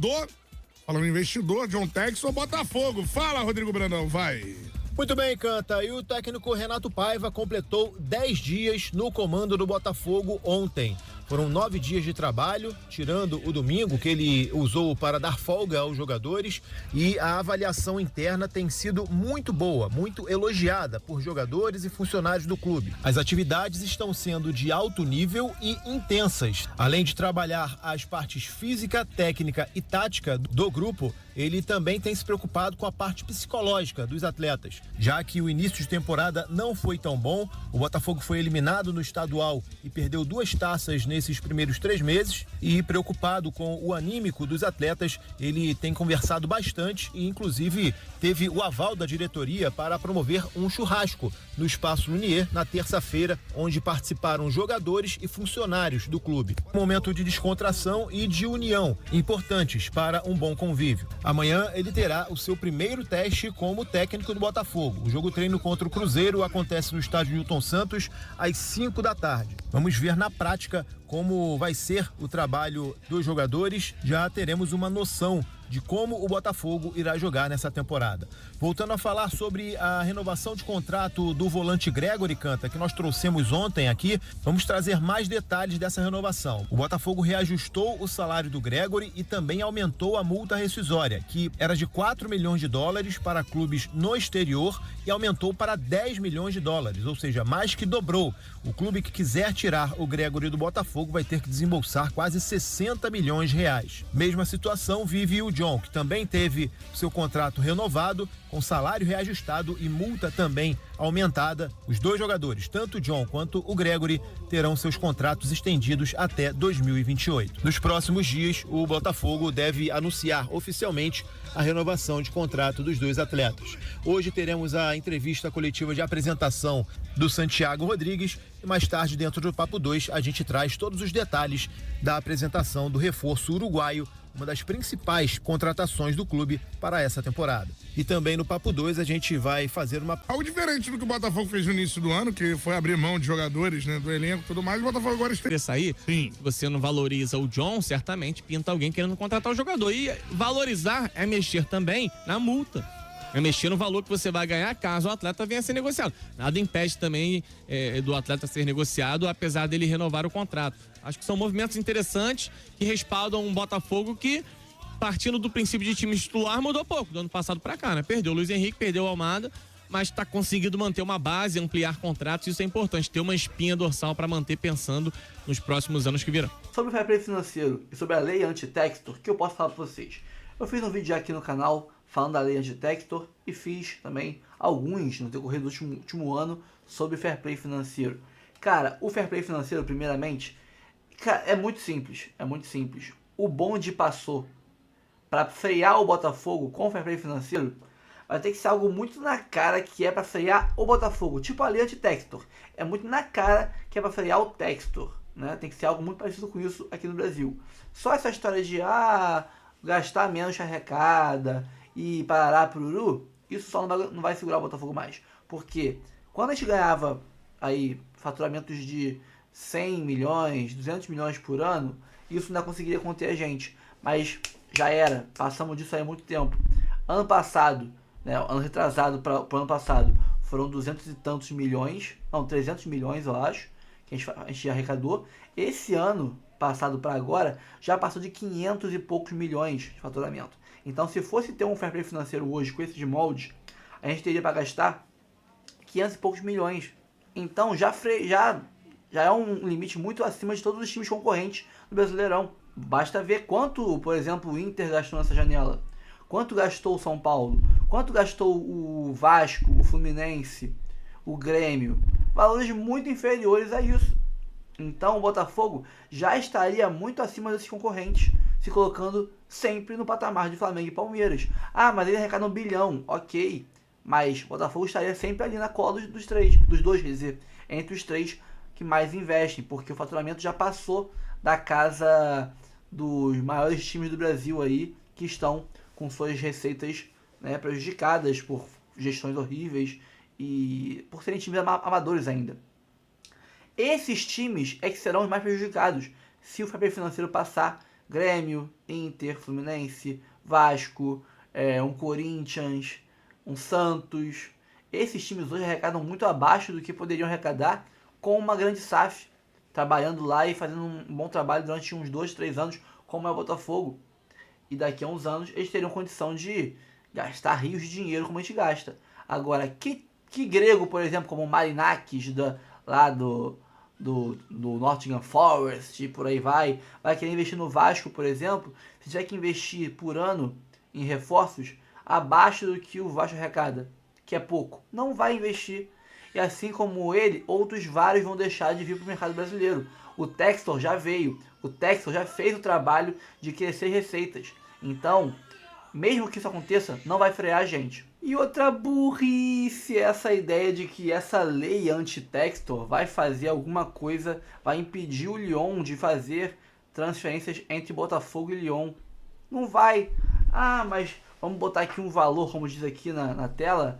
falando investidor, John Textor, Botafogo. Fala, Rodrigo Brandão, vai. Muito bem, Canta. E o técnico Renato Paiva completou 10 dias no comando do Botafogo ontem. Foram 9 dias de trabalho, tirando o domingo, que ele usou para dar folga aos jogadores, e a avaliação interna tem sido muito boa, muito elogiada por jogadores e funcionários do clube. As atividades estão sendo de alto nível e intensas. Além de trabalhar as partes física, técnica e tática do grupo, ele também tem se preocupado com a parte psicológica dos atletas. Já que o início de temporada não foi tão bom, o Botafogo foi eliminado no estadual e perdeu 2 taças nesses primeiros 3 meses, e preocupado com o anímico dos atletas, ele tem conversado bastante e inclusive teve o aval da diretoria para promover um churrasco no Espaço Lunier na terça-feira, onde participaram jogadores e funcionários do clube. Um momento de descontração e de união, importantes para um bom convívio. Amanhã ele terá o seu primeiro teste como técnico do Botafogo. O jogo treino contra o Cruzeiro acontece no estádio Newton Santos às 5 da tarde. Vamos ver na prática como vai ser o trabalho dos jogadores. Já teremos uma noção de como o Botafogo irá jogar nessa temporada. Voltando a falar sobre a renovação de contrato do volante Gregory, Canta, que nós trouxemos ontem aqui, vamos trazer mais detalhes dessa renovação. O Botafogo reajustou o salário do Gregory e também aumentou a multa rescisória, que era de 4 milhões de dólares para clubes no exterior e aumentou para 10 milhões de dólares, ou seja, mais que dobrou. O clube que quiser tirar o Gregory do Botafogo vai ter que desembolsar quase 60 milhões de reais. Mesma situação vive o John, que também teve seu contrato renovado, com salário reajustado e multa também aumentada. Os 2 jogadores, tanto o John quanto o Gregory, terão seus contratos estendidos até 2028. Nos próximos dias, o Botafogo deve anunciar oficialmente a renovação de contrato dos 2 atletas. Hoje teremos a entrevista coletiva de apresentação do Santiago Rodrigues e mais tarde, dentro do Papo 2, a gente traz todos os detalhes da apresentação do reforço uruguaio uma das principais contratações do clube para essa temporada. E também no Papo 2 a gente vai fazer algo diferente do que o Botafogo fez no início do ano, que foi abrir mão de jogadores, né, do elenco e tudo mais. O Botafogo agora está... sair. Sim. Se você não valoriza o John, certamente pinta alguém querendo contratar o jogador. E valorizar é mexer também na multa. É mexer no valor que você vai ganhar caso o atleta venha a ser negociado. Nada impede também do atleta ser negociado, apesar dele renovar o contrato. Acho que são movimentos interessantes que respaldam um Botafogo que, partindo do princípio de time titular, mudou pouco do ano passado para cá, né? Perdeu o Luiz Henrique, perdeu o Almada, mas está conseguindo manter uma base, ampliar contratos. Isso é importante, ter uma espinha dorsal para manter pensando nos próximos anos que virão. Sobre o fair play financeiro e sobre a lei anti-textor, o que eu posso falar para vocês? Eu fiz um vídeo aqui no canal falando da lei anti-textor e fiz também alguns no decorrer do último ano sobre fair play financeiro. Cara, o fair play financeiro, primeiramente, é muito simples, O bonde passou. Para frear o Botafogo com o fair play financeiro, vai ter que ser algo muito na cara que é para frear o Botafogo. Tipo a lei anti-textor. É muito na cara que é para frear o textor, né? Tem que ser algo muito parecido com isso aqui no Brasil. Só essa história de gastar menos arrecada e parará pururu, isso só não vai segurar o Botafogo mais. Porque quando a gente ganhava aí faturamentos de 100 milhões, 200 milhões por ano, isso não conseguiria conter a gente. Mas já era, passamos disso aí há muito tempo. Ano passado, né, ano retrasado para o ano passado, foram 200 e tantos milhões, não, 300 milhões eu acho, que a gente arrecadou. Esse ano passado para agora, já passou de 500 e poucos milhões de faturamento. Então, se fosse ter um fair play financeiro hoje com esses moldes, a gente teria para gastar 500 e poucos milhões. Então, já é um limite muito acima de todos os times concorrentes do Brasileirão. Basta ver quanto, por exemplo, o Inter gastou nessa janela. Quanto gastou o São Paulo? Quanto gastou o Vasco, o Fluminense, o Grêmio? Valores muito inferiores a isso. Então o Botafogo já estaria muito acima desses concorrentes, se colocando sempre no patamar de Flamengo e Palmeiras. Ah, mas ele arrecada 1 bilhão, ok. Mas o Botafogo estaria sempre ali na cola dos dois, quer dizer, entre os três que mais investem, porque o faturamento já passou da casa dos maiores times do Brasil aí, que estão com suas receitas, né, prejudicadas por gestões horríveis e por serem times amadores ainda. Esses times é que serão os mais prejudicados se o fair play financeiro passar. Grêmio, Inter, Fluminense, Vasco, um Corinthians, um Santos. Esses times hoje arrecadam muito abaixo do que poderiam arrecadar com uma grande SAF, trabalhando lá e fazendo um bom trabalho durante uns 2, 3 anos, como é o Botafogo. E daqui a uns anos eles teriam condição de gastar rios de dinheiro como a gente gasta. Agora, que grego, por exemplo, como o Marinakis lá do Nottingham Forest e por aí vai querer investir no Vasco, por exemplo, se tiver que investir por ano em reforços abaixo do que o Vasco arrecada, que é pouco, não vai investir. E assim como ele, outros vários vão deixar de vir para o mercado brasileiro. O Textor já veio, o Textor já fez o trabalho de crescer receitas. Então, mesmo que isso aconteça, não vai frear a gente. E outra burrice é essa ideia de que essa lei anti-Textor vai fazer alguma coisa, vai impedir o Lyon de fazer transferências entre Botafogo e Lyon. Não vai. Ah, mas vamos botar aqui um valor, como diz aqui na tela.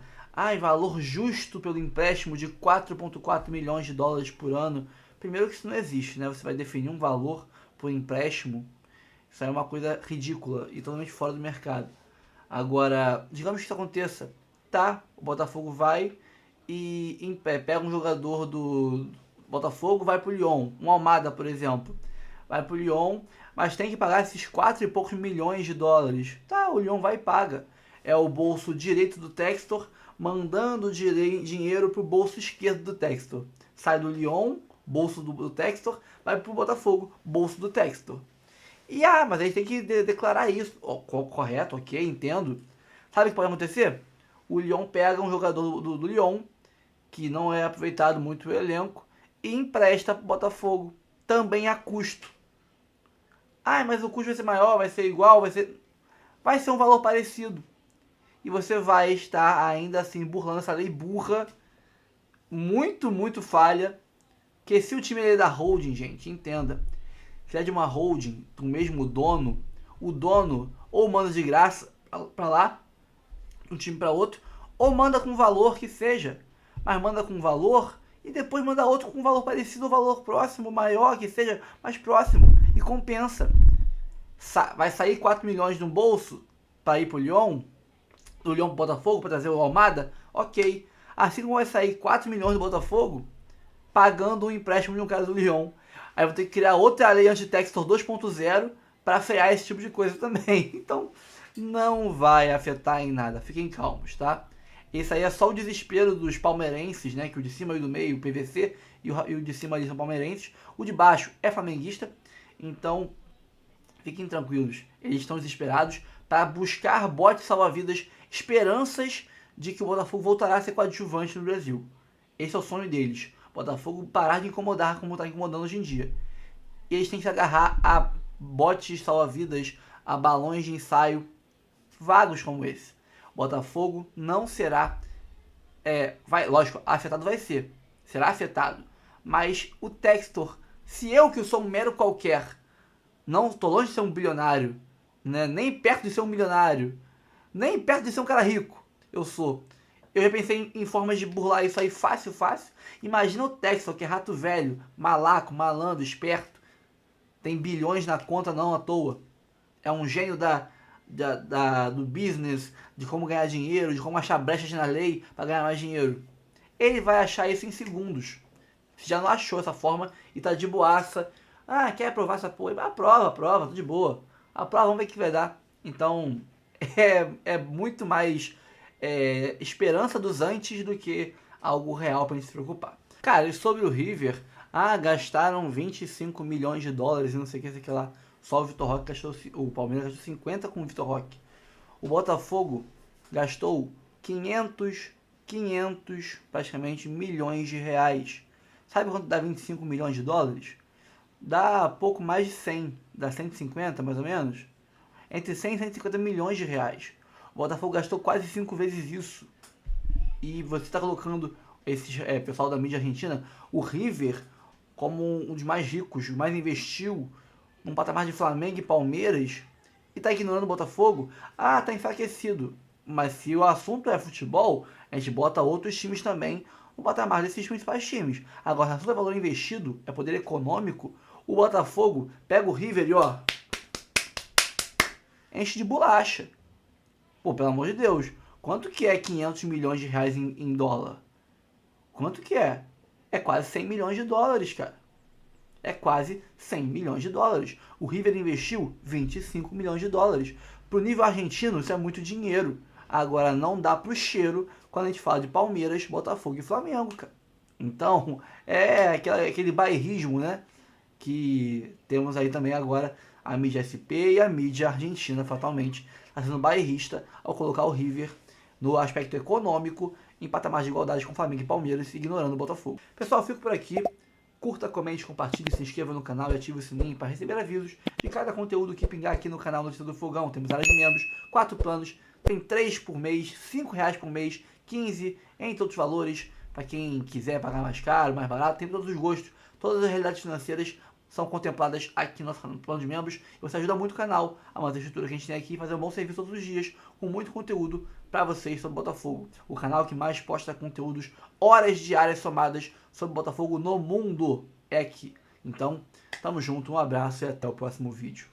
Valor justo pelo empréstimo de 4,4 milhões de dólares por ano. Primeiro que isso não existe, né? Você vai definir um valor por empréstimo. Isso é uma coisa ridícula e totalmente fora do mercado. Agora, digamos que isso aconteça. Tá, o Botafogo vai e pega um jogador do Botafogo, vai pro Lyon. Um Almada, por exemplo. Vai pro Lyon, mas tem que pagar esses 4 e poucos milhões de dólares. Tá, o Lyon vai e paga. É o bolso direito do Textor mandando dinheiro pro bolso esquerdo do Textor. Sai do Lyon, bolso do Textor, vai pro Botafogo, bolso do Textor. E mas a gente tem que declarar isso. Correto, ok, entendo. Sabe o que pode acontecer? O Lyon pega um jogador do Lyon, que não é aproveitado muito o elenco, e empresta pro Botafogo, também a custo. Mas o custo vai ser maior, vai ser igual, vai ser um valor parecido. E você vai estar ainda assim burlando essa lei burra, muito, muito falha, que se o time é da holding, gente, entenda. Se é de uma holding, do mesmo dono, o dono ou manda de graça para lá, um time para outro, ou manda com valor que seja, mas manda com valor e depois manda outro com valor parecido ou valor próximo, maior, que seja mais próximo, e compensa. Vai sair 4 milhões no bolso para ir pro Lyon, do Lyon pro Botafogo, para trazer o Almada? Ok. Assim como vai sair 4 milhões do Botafogo pagando um empréstimo de um cara do Lyon. Aí vou ter que criar outra lei anti-Textor 2.0 para frear esse tipo de coisa também. Então, não vai afetar em nada. Fiquem calmos, tá? Esse aí é só o desespero dos palmeirenses, né? Que o de cima e o do meio, o PVC, e o de cima ali são palmeirenses. O de baixo é flamenguista. Então, fiquem tranquilos. Eles estão desesperados para buscar botes salva-vidas, esperanças de que o Botafogo voltará a ser coadjuvante no Brasil. Esse é o sonho deles. O Botafogo parar de incomodar como está incomodando hoje em dia. E eles têm que se agarrar a botes salva-vidas, a balões de ensaio vagos como esse. O Botafogo não será... lógico, afetado vai ser. Será afetado. Mas o Textor, se eu que sou um mero qualquer, não estou longe de ser um bilionário, né? Nem perto de ser um milionário, nem perto de ser um cara rico, eu já pensei em formas de burlar isso aí fácil. Imagina o Textor, que é rato velho, malaco, malandro, esperto, tem bilhões na conta não à toa, é um gênio do business, de como ganhar dinheiro, de como achar brechas na lei para ganhar mais dinheiro. Ele vai achar isso em segundos. Se já não achou essa forma e tá de boaça, quer aprovar essa porra? Aprova, tô de boa. Aprova, vamos ver o que vai dar. Então, é muito mais esperança dos antes do que algo real pra gente se preocupar. Cara, e sobre o River, gastaram 25 milhões de dólares e não sei o que lá. Só o Vitor Roque gastou, o Palmeiras gastou 50 com o Vitor Roque. O Botafogo gastou 500 praticamente milhões de reais. Sabe quanto dá 25 milhões de dólares? Dá pouco mais de 100, dá 150 mais ou menos. Entre 100 e 150 milhões de reais. O Botafogo gastou quase 5 vezes isso. E você está colocando esse pessoal da mídia argentina, o River, como um dos mais ricos, mais investiu num patamar de Flamengo e Palmeiras, e está ignorando o Botafogo. Tá enfraquecido. Mas se o assunto é futebol, a gente bota outros times também no patamar desses principais times. Agora, se o assunto é valor investido, é poder econômico, o Botafogo pega o River e enche de bolacha. Pô, pelo amor de Deus, quanto que é 500 milhões de reais em dólar? Quanto que é? É quase 100 milhões de dólares, cara. É quase 100 milhões de dólares. O River investiu 25 milhões de dólares. Pro nível argentino, isso é muito dinheiro. Agora, não dá pro cheiro quando a gente fala de Palmeiras, Botafogo e Flamengo, cara. Então, é aquele bairrismo, né? Que temos aí também agora a mídia SP e a mídia argentina, fatalmente, está sendo bairrista ao colocar o River no aspecto econômico em patamar de igualdade com Flamengo e Palmeiras, ignorando o Botafogo. Pessoal, fico por aqui. Curta, comente, compartilhe, se inscreva no canal e ative o sininho para receber avisos de cada conteúdo que pingar aqui no canal Notícia do Fogão. Temos áreas de membros, 4 planos, tem 3 por mês, R$5 por mês, 15 entre outros valores, para quem quiser pagar mais caro, mais barato, tem todos os gostos, todas as realidades financeiras são contempladas aqui no nosso plano de membros. E você ajuda muito o canal a manter a estrutura que a gente tem aqui e fazer um bom serviço todos os dias, com muito conteúdo para vocês sobre o Botafogo. O canal que mais posta conteúdos, horas diárias somadas sobre o Botafogo no mundo é aqui. Então, tamo junto, um abraço e até o próximo vídeo.